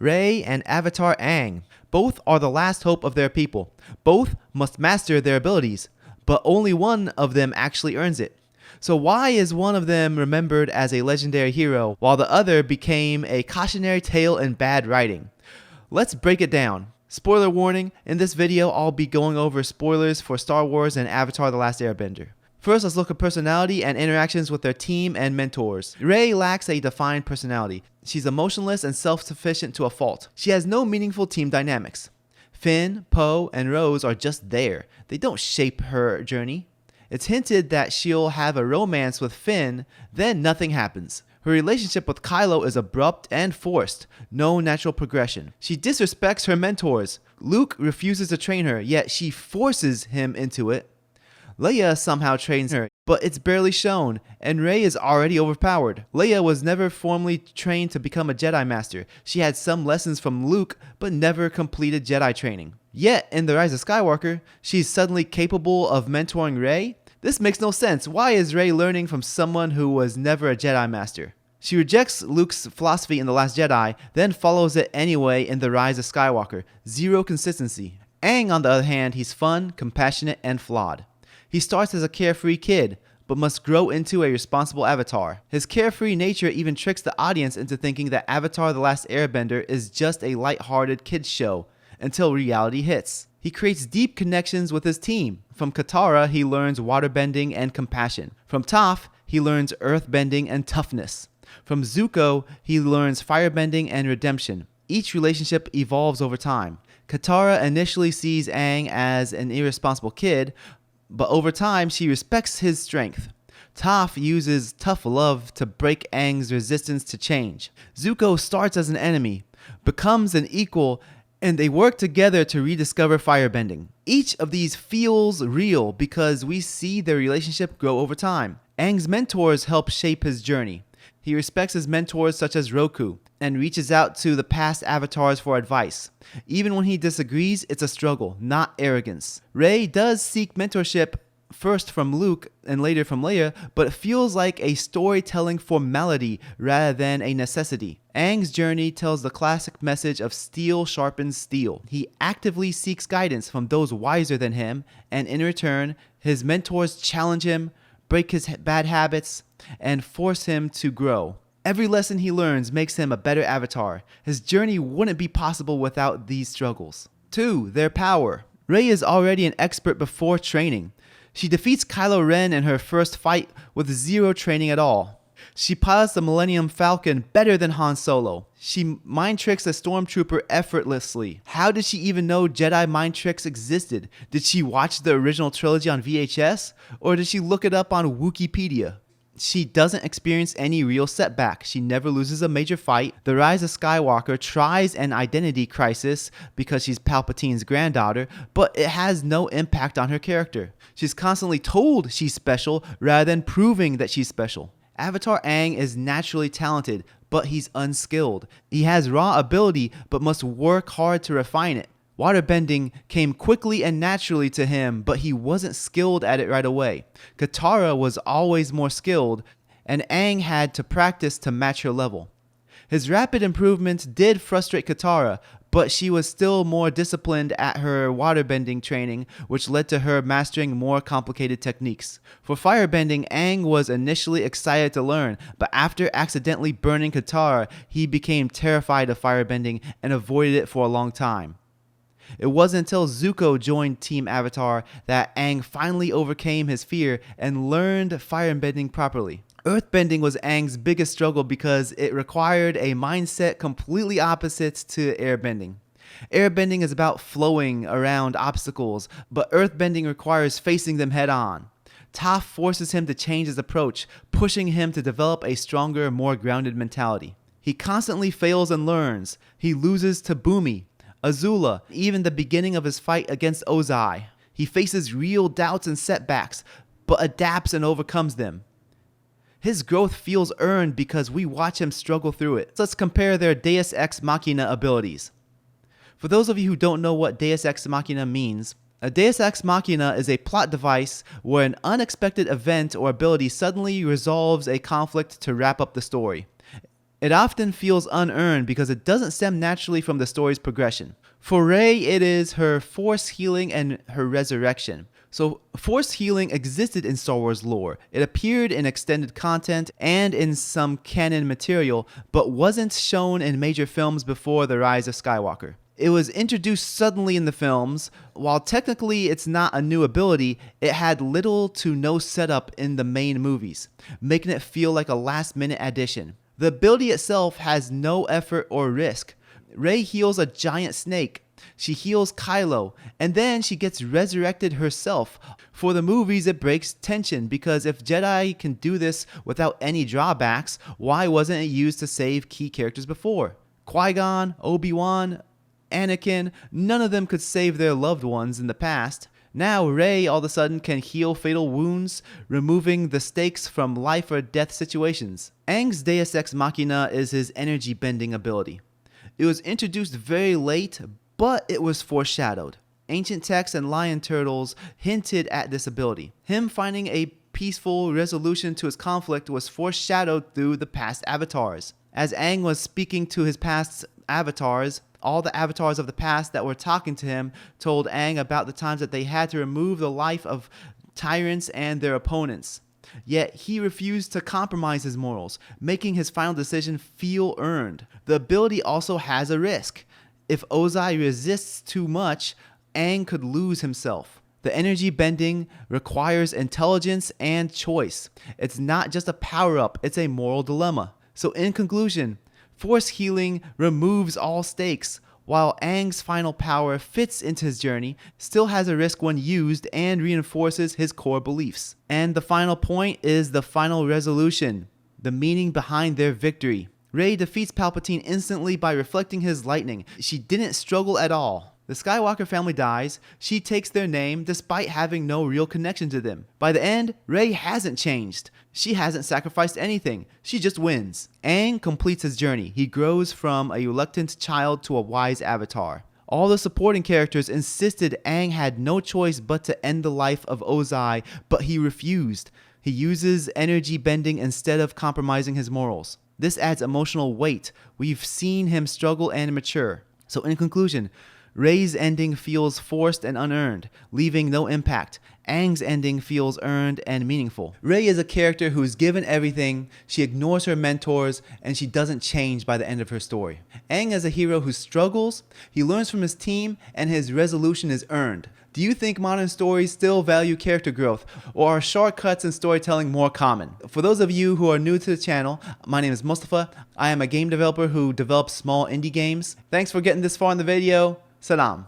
Rey and Avatar Aang. Both are the last hope of their people. Both must master their abilities, but only one of them actually earns it. So why is one of them remembered as a legendary hero while the other became a cautionary tale in bad writing? Let's break it down. Spoiler warning, in this video I'll be going over spoilers for Star Wars and Avatar The Last Airbender. First, let's look at personality and interactions with their team and mentors. Rey lacks a defined personality. She's emotionless and self-sufficient to a fault. She has no meaningful team dynamics. Finn, Poe, and Rose are just there. They don't shape her journey. It's hinted that she'll have a romance with Finn, then nothing happens. Her relationship with Kylo is abrupt and forced, no natural progression. She disrespects her mentors. Luke refuses to train her, yet she forces him into it. Leia somehow trains her, but it's barely shown, and Rey is already overpowered. Leia was never formally trained to become a Jedi Master. She had some lessons from Luke, but never completed Jedi training. Yet, in The Rise of Skywalker, she's suddenly capable of mentoring Rey? This makes no sense. Why is Rey learning from someone who was never a Jedi Master? She rejects Luke's philosophy in The Last Jedi, then follows it anyway in The Rise of Skywalker. Zero consistency. Aang, on the other hand, he's fun, compassionate, and flawed. He starts as a carefree kid, but must grow into a responsible avatar. His carefree nature even tricks the audience into thinking that Avatar The Last Airbender is just a light-hearted kids show, until reality hits. He creates deep connections with his team. From Katara, he learns waterbending and compassion. From Toph, he learns earthbending and toughness. From Zuko, he learns firebending and redemption. Each relationship evolves over time. Katara initially sees Aang as an irresponsible kid, but over time, she respects his strength. Toph uses tough love to break Aang's resistance to change. Zuko starts as an enemy, becomes an equal, and they work together to rediscover firebending. Each of these feels real because we see their relationship grow over time. Aang's mentors help shape his journey. He respects his mentors such as Roku and reaches out to the past avatars for advice. Even when he disagrees, it's a struggle, not arrogance. Rey does seek mentorship first from Luke and later from Leia, but it feels like a storytelling formality rather than a necessity. Aang's journey tells the classic message of steel sharpens steel. He actively seeks guidance from those wiser than him, and in return, his mentors challenge him, break his bad habits, and force him to grow. Every lesson he learns makes him a better avatar. His journey wouldn't be possible without these struggles. 2. Their power. Rey is already an expert before training. She defeats Kylo Ren in her first fight with zero training at all. She pilots the Millennium Falcon better than Han Solo. She mind tricks a stormtrooper effortlessly. How did she even know Jedi mind tricks existed? Did she watch the original trilogy on VHS? Or did she look it up on Wikipedia? She doesn't experience any real setback. She never loses a major fight. The Rise of Skywalker tries an identity crisis because she's Palpatine's granddaughter, but it has no impact on her character. She's constantly told she's special rather than proving that she's special. Avatar Aang is naturally talented, but he's unskilled. He has raw ability, but must work hard to refine it. Waterbending came quickly and naturally to him, but he wasn't skilled at it right away. Katara was always more skilled, and Aang had to practice to match her level. His rapid improvements did frustrate Katara, but she was still more disciplined at her waterbending training, which led to her mastering more complicated techniques. For firebending, Aang was initially excited to learn, but after accidentally burning Katara, he became terrified of firebending and avoided it for a long time. It wasn't until Zuko joined Team Avatar that Aang finally overcame his fear and learned firebending properly. Earthbending was Aang's biggest struggle because it required a mindset completely opposite to airbending. Airbending is about flowing around obstacles, but earthbending requires facing them head on. Toph forces him to change his approach, pushing him to develop a stronger, more grounded mentality. He constantly fails and learns. He loses to Bumi, Azula, even the beginning of his fight against Ozai. He faces real doubts and setbacks, but adapts and overcomes them. His growth feels earned because we watch him struggle through it. So let's compare their Deus Ex Machina abilities. For those of you who don't know what Deus Ex Machina means, a Deus Ex Machina is a plot device where an unexpected event or ability suddenly resolves a conflict to wrap up the story. It often feels unearned because it doesn't stem naturally from the story's progression. For Rey, it is her force healing and her resurrection. So, force healing existed in Star Wars lore. It appeared in extended content and in some canon material, but wasn't shown in major films before The Rise of Skywalker. It was introduced suddenly in the films. While technically it's not a new ability, it had little to no setup in the main movies, making it feel like a last-minute addition. The ability itself has no effort or risk. Rey heals a giant snake. She heals Kylo, and then she gets resurrected herself. For the movies, it breaks tension because if Jedi can do this without any drawbacks, why wasn't it used to save key characters before? Qui-Gon, Obi-Wan, Anakin, none of them could save their loved ones in the past. Now Rey all of a sudden can heal fatal wounds, removing the stakes from life or death situations. Aang's Deus Ex Machina is his energy bending ability. It was introduced very late, but it was foreshadowed. Ancient texts and lion turtles hinted at this ability. Him finding a peaceful resolution to his conflict was foreshadowed through the past avatars. As Aang was speaking to his past avatars, all the avatars of the past that were talking to him told Aang about the times that they had to remove the life of tyrants and their opponents. Yet he refused to compromise his morals, making his final decision feel earned. The ability also has a risk. If Ozai resists too much, Aang could lose himself. The energy bending requires intelligence and choice. It's not just a power-up, it's a moral dilemma. So in conclusion, force healing removes all stakes, while Aang's final power fits into his journey, still has a risk when used, and reinforces his core beliefs. And the final point is the final resolution, the meaning behind their victory. Rey defeats Palpatine instantly by reflecting his lightning. She didn't struggle at all. The Skywalker family dies. She takes their name despite having no real connection to them. By the end, Rey hasn't changed. She hasn't sacrificed anything. She just wins. Aang completes his journey. He grows from a reluctant child to a wise avatar. All the supporting characters insisted Aang had no choice but to end the life of Ozai, but he refused. He uses energy bending instead of compromising his morals. This adds emotional weight. We've seen him struggle and mature. So in conclusion, Rey's ending feels forced and unearned, leaving no impact. Aang's ending feels earned and meaningful. Rey is a character who's given everything, she ignores her mentors, and she doesn't change by the end of her story. Aang is a hero who struggles, he learns from his team, and his resolution is earned. Do you think modern stories still value character growth, or are shortcuts in storytelling more common? For those of you who are new to the channel, my name is Mustafa. I am a game developer who develops small indie games. Thanks for getting this far in the video. Salam.